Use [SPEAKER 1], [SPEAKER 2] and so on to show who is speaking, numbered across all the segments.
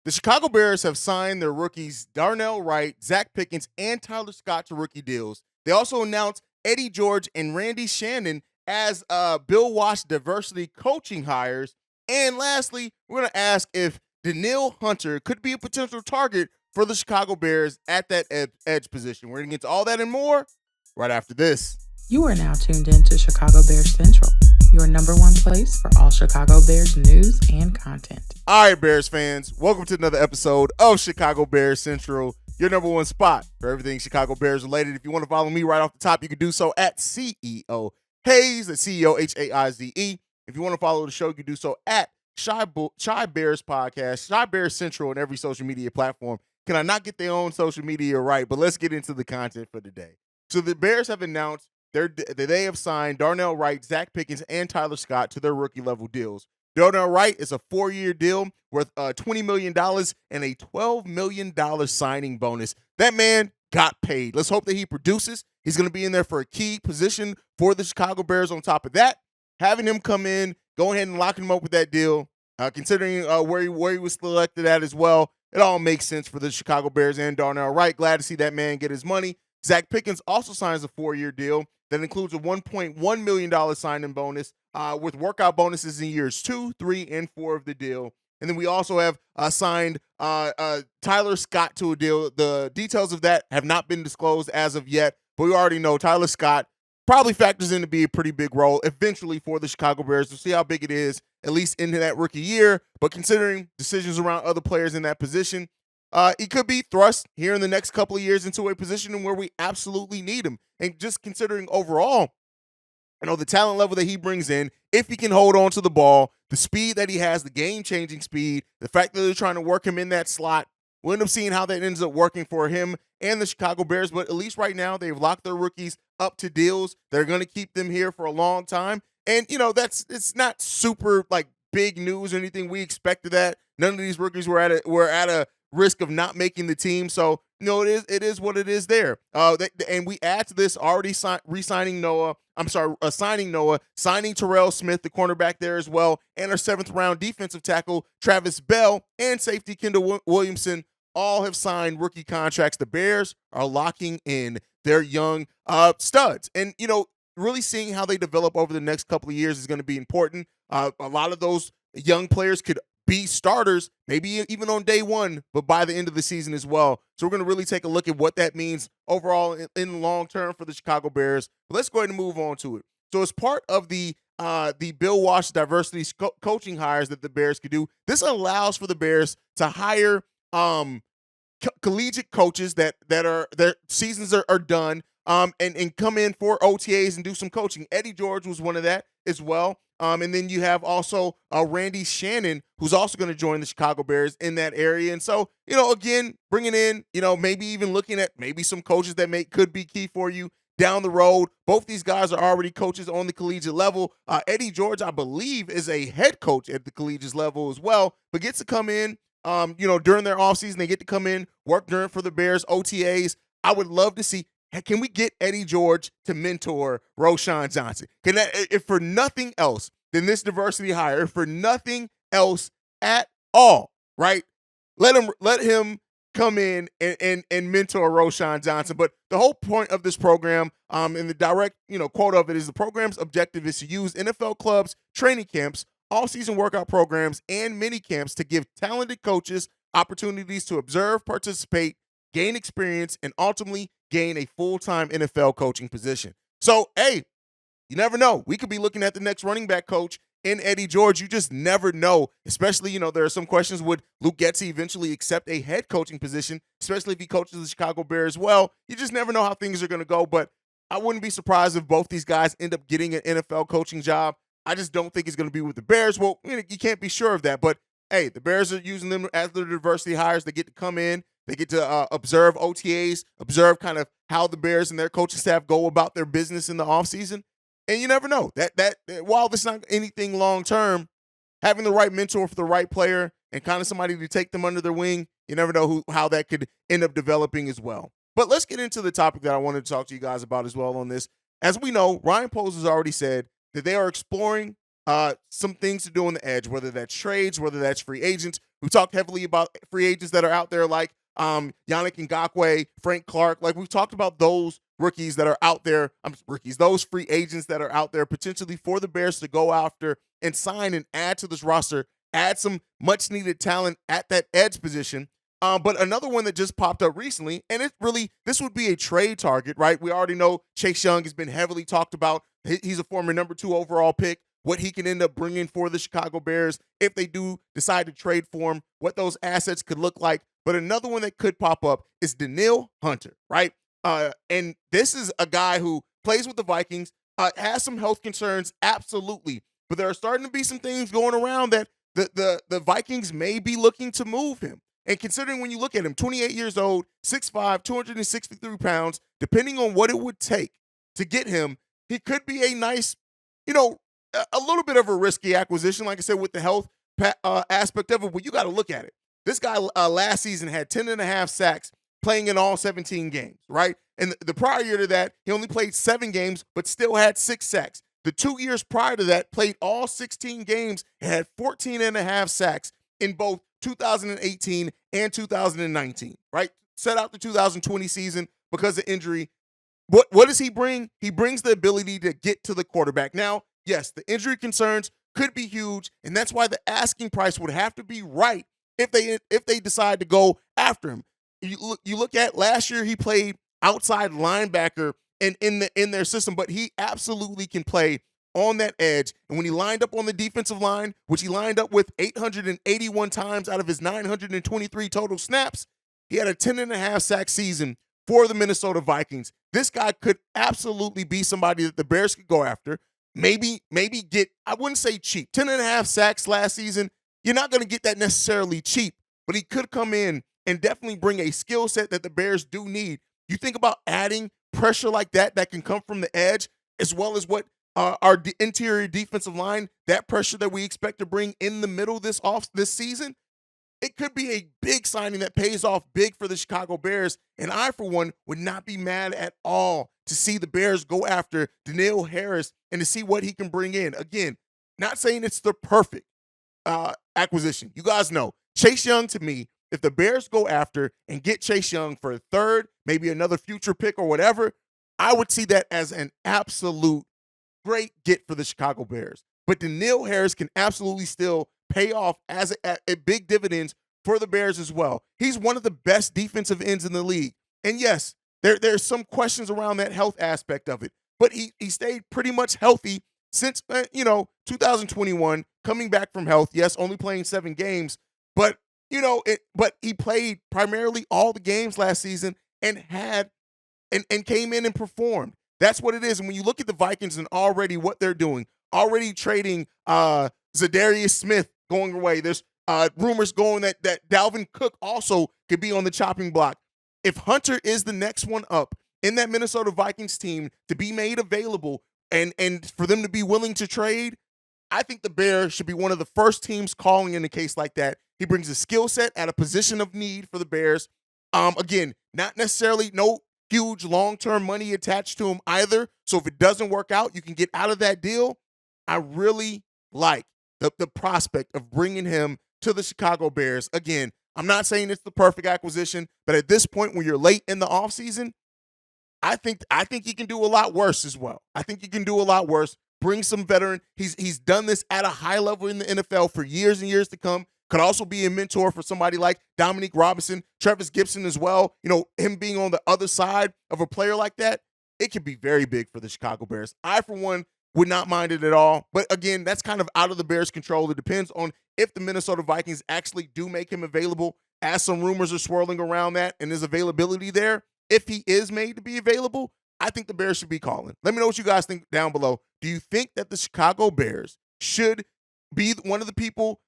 [SPEAKER 1] The Chicago Bears have signed their rookies Darnell Wright, Zach Pickens, and Tyler Scott to rookie deals. They also announced Eddie George and Randy Shannon as Bill Walsh diversity coaching hires. And lastly, we're going to ask if Danielle Hunter could be a potential target for the Chicago Bears at that edge position. We're going to get to all that and more right after this.
[SPEAKER 2] You are now tuned in to Chicago Bears Central, your number one place for all Chicago Bears news and content.
[SPEAKER 1] All right, Bears fans, welcome to another episode of Chicago Bears Central, your number one spot for everything Chicago Bears related. If you want to follow me right off the top, you can do so at CEO Haize, that's CEO Haize. If you want to follow the show, you can do so at Shy Bears Podcast, Shy Bears Central on every social media platform. Can I not get their own social media right? But let's get into the content for today. So the Bears have announced that they have signed Darnell Wright, Zach Pickens, and Tyler Scott to their rookie-level deals. Darnell Wright is a 4-year deal worth $20 million and a $12 million signing bonus. That man got paid. Let's hope that he produces. He's going to be in there for a key position for the Chicago Bears. On top of that, having him come in, go ahead and locking him up with that deal, considering where he was selected at as well, it all makes sense for the Chicago Bears and Darnell Wright. Glad to see that man get his money. Zach Pickens also signs a 4-year deal that includes a $1.1 million signing bonus with workout bonuses in years 2, 3, and 4 of the deal. And then we also have signed Tyler Scott to a deal. The details of that have not been disclosed as of yet, but we already know Tyler Scott probably factors in to be a pretty big role eventually for the Chicago Bears. We'll see how big it is, at least into that rookie year. But considering decisions around other players in that position, he could be thrust here in the next couple of years into a position where we absolutely need him. And just considering overall, the talent level that he brings in, if he can hold on to the ball, the speed that he has, the game-changing speed, the fact that they're trying to work him in that slot, we'll end up seeing how that ends up working for him and the Chicago Bears. But at least right now, they've locked their rookies up to deals. They're going to keep them here for a long time. And, it's not super, big news or anything. We expected that. None of these rookies were at a risk of not making the team. So, it is what it is there. And we add to this already signing Noah, signing Terrell Smith, the cornerback there as well, and our 7th-round defensive tackle, Travis Bell, and safety Kendall Williamson all have signed rookie contracts. The Bears are locking in their young studs. And, really seeing how they develop over the next couple of years is going to be important. A lot of those young players could be starters, maybe even on day one, but by the end of the season as well. So we're going to really take a look at what that means overall in the long term for the Chicago Bears. But let's go ahead and move on to it. So as part of the Bill Walsh diversity coaching hires that the Bears could do, this allows for the Bears to hire collegiate coaches that their seasons are done and come in for OTAs and do some coaching. Eddie George was one of that as well. And then you have also Randy Shannon, who's also going to join the Chicago Bears in that area. And so, again, bringing in, maybe even looking at maybe some coaches that could be key for you down the road. Both these guys are already coaches on the collegiate level. Eddie George, I believe, is a head coach at the collegiate level as well, but gets to come in, during their offseason. They get to come in, work for the Bears, OTAs. I would love to see. Can we get Eddie George to mentor Roschon Johnson? Can that, if for nothing else than this diversity hire, if for nothing else at all, right? Let him come in and mentor Roschon Johnson. But the whole point of this program, and the direct quote of it is the program's objective is to use NFL clubs, training camps, all-season workout programs, and mini camps to give talented coaches opportunities to observe, participate, gain experience, and ultimately gain a full-time NFL coaching position. So, hey, you never know. We could be looking at the next running back coach in Eddie George. You just never know, especially, there are some questions. Would Luke Getsy eventually accept a head coaching position, especially if he coaches the Chicago Bears well? You just never know how things are going to go, but I wouldn't be surprised if both these guys end up getting an NFL coaching job. I just don't think it's going to be with the Bears. Well, you can't be sure of that, but hey, the Bears are using them as their diversity hires. They get to come in. They get to observe OTAs, observe kind of how the Bears and their coaching staff go about their business in the offseason. And you never know. That while this is not anything long-term, having the right mentor for the right player and kind of somebody to take them under their wing, you never know how that could end up developing as well. But let's get into the topic that I wanted to talk to you guys about as well on this. As we know, Ryan Poles has already said that they are exploring some things to do on the edge, whether that's trades, whether that's free agents. We talked heavily about free agents that are out there like Yannick Ngakoue, Frank Clark. Like we've talked about those rookies that are out there, those free agents that are out there potentially for the Bears to go after and sign and add to this roster, add some much needed talent at that edge position. But another one that just popped up recently, and this would be a trade target, right? We already know Chase Young has been heavily talked about. He's a former number 2 overall pick. What he can end up bringing for the Chicago Bears if they do decide to trade for him, what those assets could look like. But another one that could pop up is Danielle Hunter, right? And this is a guy who plays with the Vikings, has some health concerns, absolutely. But there are starting to be some things going around that the Vikings may be looking to move him. And considering when you look at him, 28 years old, 6'5", 263 pounds, depending on what it would take to get him, he could be a nice, a little bit of a risky acquisition, like I said, with the health aspect of it. But you got to look at it. This guy last season had 10.5 sacks playing in all 17 games, right? And the prior year to that, he only played 7 games, but still had 6 sacks. The 2 years prior to that, played all 16 games and had 14.5 sacks in both 2018 and 2019, right? Set out the 2020 season because of injury. What does he bring? He brings the ability to get to the quarterback. Now, yes, the injury concerns could be huge, and that's why the asking price would have to be right if they decide to go after him. You look at last year, he played outside linebacker in their system, but he absolutely can play on that edge. And when he lined up on the defensive line, which he lined up with 881 times out of his 923 total snaps, he had a 10.5 sack season for the Minnesota Vikings. This guy could absolutely be somebody that the Bears could go after. Maybe get, I wouldn't say cheap. 10.5 sacks last season, you're not going to get that necessarily cheap, but he could come in and definitely bring a skill set that the Bears do need. You think about adding pressure like that can come from the edge, as well as what our interior defensive line, that pressure that we expect to bring in the middle this season. It could be a big signing that pays off big for the Chicago Bears, and I, for one, would not be mad at all to see the Bears go after Danielle Harris and to see what he can bring in. Again, not saying it's the perfect acquisition. You guys know, Chase Young, to me, if the Bears go after and get Chase Young for a third, maybe another future pick or whatever, I would see that as an absolute great get for the Chicago Bears. But Danielle Harris can absolutely still pay off as a big dividends for the Bears as well. He's one of the best defensive ends in the league. And yes, there's some questions around that health aspect of it. But he stayed pretty much healthy since 2021, coming back from health. Yes, only playing 7 games, but but he played primarily all the games last season and came in and performed. That's what it is. And when you look at the Vikings and already what they're doing, already trading Zadarius Smith going away. There's rumors going that Dalvin Cook also could be on the chopping block. If Hunter is the next one up in that Minnesota Vikings team to be made available and for them to be willing to trade, I think the Bears should be one of the first teams calling in a case like that. He brings a skill set at a position of need for the Bears. Again, not necessarily no huge long-term money attached to him either. So if it doesn't work out, you can get out of that deal. I really like the prospect of bringing him to the Chicago Bears. Again, I'm not saying it's the perfect acquisition, but at this point when you're late in the offseason, I think he can do a lot worse as well. I think he can do a lot worse. Bring some veteran. He's done this at a high level in the NFL for years and years to come. Could also be a mentor for somebody like Dominique Robinson, Travis Gibson as well. Him being on the other side of a player like that, it could be very big for the Chicago Bears. I, for one, would not mind it at all. But again, that's kind of out of the Bears' control. It depends on if the Minnesota Vikings actually do make him available, as some rumors are swirling around that, and his availability there. If he is made to be available, I think the Bears should be calling. Let me know what you guys think down below. Do you think that the Chicago Bears should be one of the people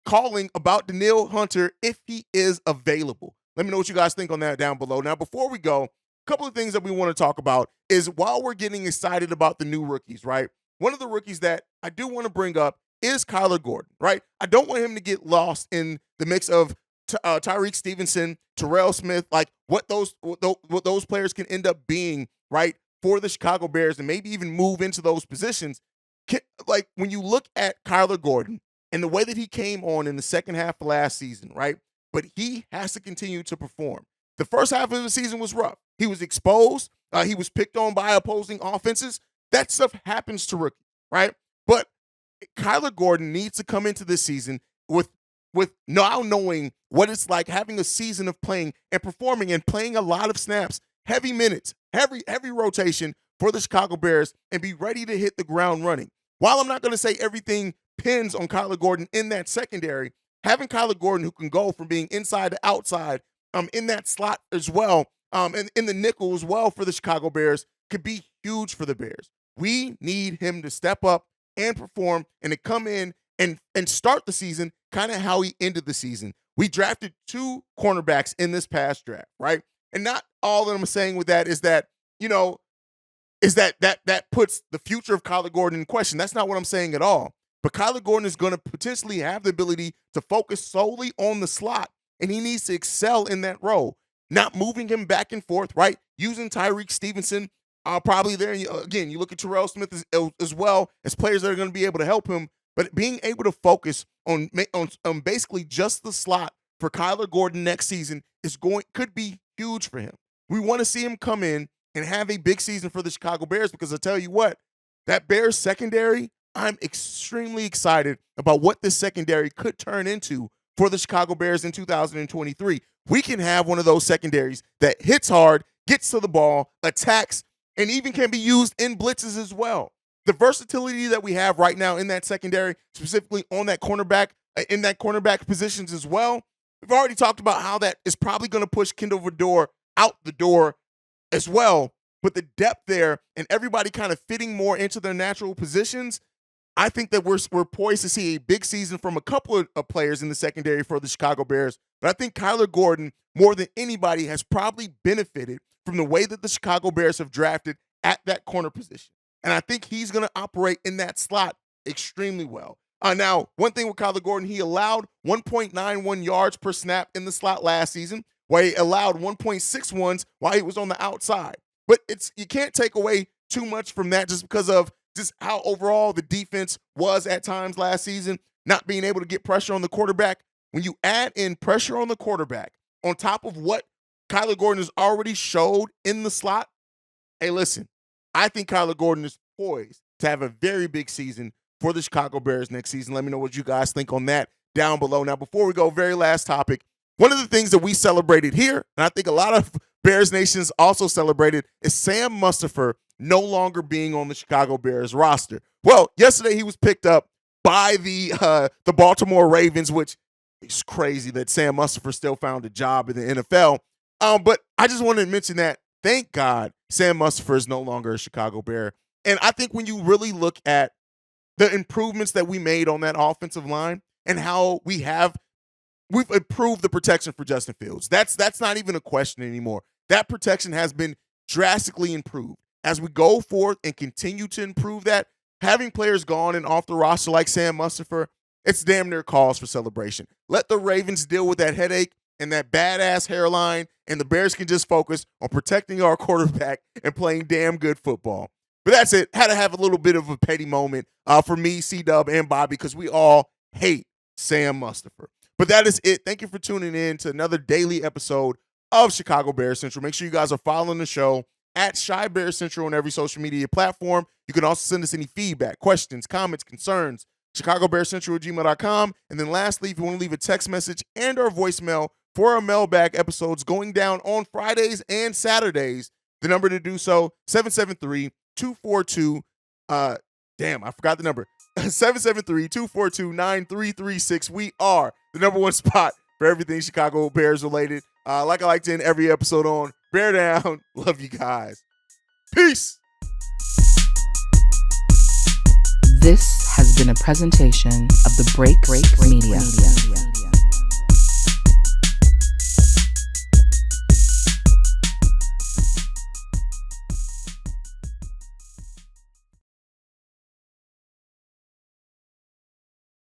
[SPEAKER 1] calling about Danielle Hunter if he is available? Let me know what you guys think on that down below. Now, before we go, a couple of things that we want to talk about is while we're getting excited about the new rookies, right? One of the rookies that I do want to bring up is Kyler Gordon, right? I don't want him to get lost in the mix of Tyreek Stevenson, Terrell Smith, like what those players can end up being, right, for the Chicago Bears and maybe even move into those positions. Like when you look at Kyler Gordon, and the way that he came on in the second half of last season, right? But he has to continue to perform. The first half of the season was rough. He was exposed. He was picked on by opposing offenses. That stuff happens to rookies, right? But Kyler Gordon needs to come into this season with now knowing what it's like having a season of playing and performing and playing a lot of snaps, heavy minutes, heavy rotation for the Chicago Bears, and be ready to hit the ground running. While I'm not going to say everything pins on Kyler Gordon in that secondary, having Kyler Gordon who can go from being inside to outside in that slot as well, and in the nickel as well for the Chicago Bears could be huge for the Bears. We need him to step up and perform and to come in and start the season kind of how he ended the season. We drafted 2 cornerbacks in this past draft, right? And not all that I'm saying with that is that, that puts the future of Kyler Gordon in question. That's not what I'm saying at all. But Kyler Gordon is going to potentially have the ability to focus solely on the slot, and he needs to excel in that role. Not moving him back and forth, right? Using Tyreek Stevenson probably there. Again, you look at Terrell Smith as well as players that are going to be able to help him, but being able to focus on basically just the slot for Kyler Gordon next season could be huge for him. We want to see him come in and have a big season for the Chicago Bears because I tell you what, that Bears secondary, I'm extremely excited about what this secondary could turn into for the Chicago Bears in 2023. We can have one of those secondaries that hits hard, gets to the ball, attacks, and even can be used in blitzes as well. The versatility that we have right now in that secondary, specifically on that cornerback, in that cornerback positions as well, we've already talked about how that is probably going to push Kendall Vador out the door as well. But the depth there and everybody kind of fitting more into their natural positions, I think that we're poised to see a big season from a couple of players in the secondary for the Chicago Bears. But I think Kyler Gordon, more than anybody, has probably benefited from the way that the Chicago Bears have drafted at that corner position. And I think he's going to operate in that slot extremely well. Now, one thing with Kyler Gordon, he allowed 1.91 yards per snap in the slot last season, where he allowed 1.61s while he was on the outside. But you can't take away too much from that just because of just how overall the defense was at times last season, not being able to get pressure on the quarterback. When you add in pressure on the quarterback on top of what Kyler Gordon has already showed in the slot, hey, listen, I think Kyler Gordon is poised to have a very big season for the Chicago Bears next season. Let me know what you guys think on that down below. Now, before we go, very last topic, one of the things that we celebrated here, and I think a lot of Bears Nations also celebrated, is Sam Mustipher no longer being on the Chicago Bears roster. Well, yesterday he was picked up by the Baltimore Ravens, which is crazy that Sam Mustipher still found a job in the NFL. But I just wanted to mention that, thank God, Sam Mustipher is no longer a Chicago Bear. And I think when you really look at the improvements that we made on that offensive line and how we've improved the protection for Justin Fields. That's not even a question anymore. That protection has been drastically improved. As we go forth and continue to improve that, having players gone and off the roster like Sam Mustipher, it's damn near cause for celebration. Let the Ravens deal with that headache and that badass hairline, and the Bears can just focus on protecting our quarterback and playing damn good football. But that's it. Had to have a little bit of a petty moment for me, C-Dub, and Bobby, because we all hate Sam Mustipher. But that is it. Thank you for tuning in to another daily episode of Chicago Bears Central. Make sure you guys are following the show at Chi Bears Central on every social media platform. You can also send us any feedback, questions, comments, concerns, chicagobearcentral@gmail.com. And then lastly, if you want to leave a text message and or voicemail for our mailbag episodes going down on Fridays and Saturdays, the number to do so, 773-242, I forgot the number, 773-242-9336. We are the number one spot for everything Chicago Bears related. Like I like to end every episode on, bear down. Love you guys. Peace.
[SPEAKER 2] This has been a presentation of the Break Media.